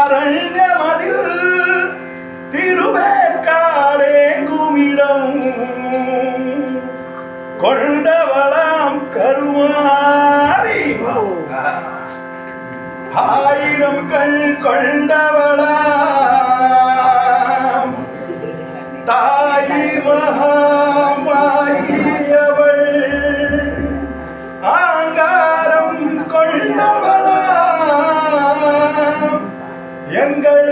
வடவேதாரண்யமதில் திருவேற்காடே குமிடம் கொண்டவளாம் கருமாரி ஆயிரம் கண் கொண்டவளாம் தாயி மகாமாயியவள் ஆங்காரம் கொண்டவளாம் எங்கள்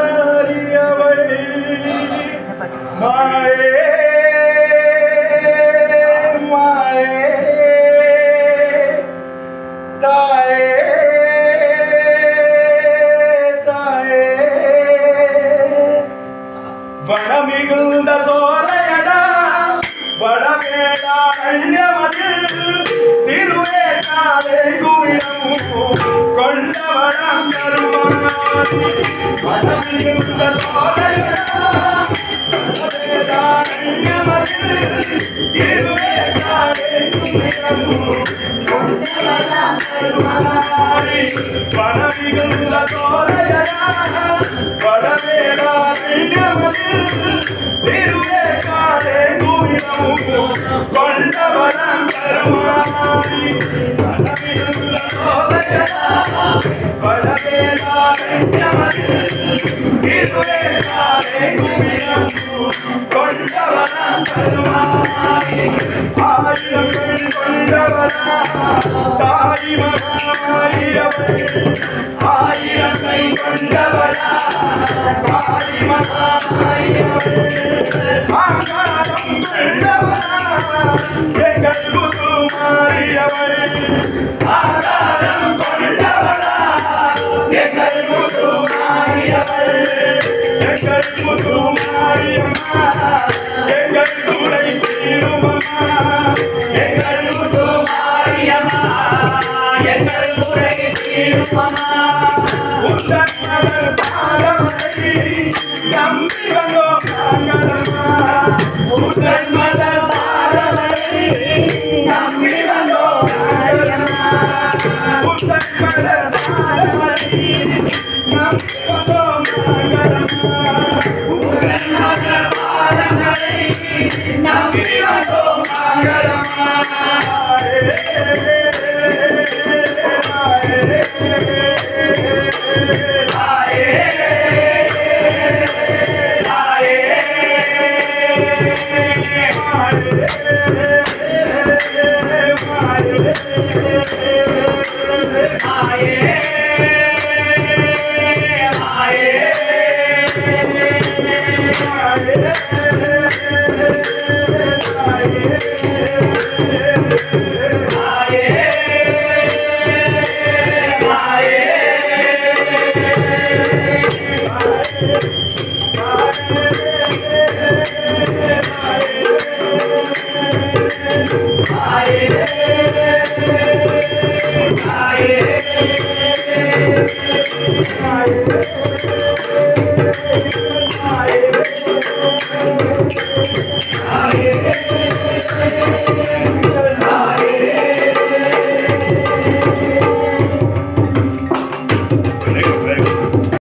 முத்துமாரியவள் மாயே வடமிகுந்த சோலையடா வடவேதாரண்யமதில் திருவேற்காடே குமிடம் கொண்டவளாம் கருமாரி வடமிகுந்த சோலையடா வடவேதாரண்யமதில் திருவேற்காடே குமிடம் கொண்டவளாம் கருமாரி வடமிகுந்த சோலையடா வடவேதாரண்யமதில் திருவேற்காடே குமிடம் கொண்டவளாம் கருமாரி வடமிகுந்த சோலையடா வடவேதாரண்யமதில் திருவேற்காடே குமிடம் கொண்டவளாம் கருமாரி ஆயிரம் கண் கொண்டவளாம் தாய் மகாமாயியவள் ஆயிரம் கை கொண்டவளாம் தாய் மகாமாயியவள் ஆங்காரம் கொண்டவளாம் எங்கள் முத்துமாரியவள் ஆங்காரம் கொண்டவளாம் எங்கள் முத்துமாரியவள் எங்கள் முத்துமாரியம்மா எங்கள் துறை தீருமம்மா எங்கள் முத்துமாரியம்மா எங்கள் துறை தீருமம்மா உந்தன் மகள் பாதமலை நம்பி வந்தோம் நாங்களம்மா உந்தன் மகள் பாதமலை நம்பி வந்தோம் நாங்களம்மா உந்தன் மகள் பாதமலை நம்பி வந்தோம் நாங்களம்மா உந்தன் மகள் பாதமலை நம்பி வந்தோம் நாங்களம்மா Aye.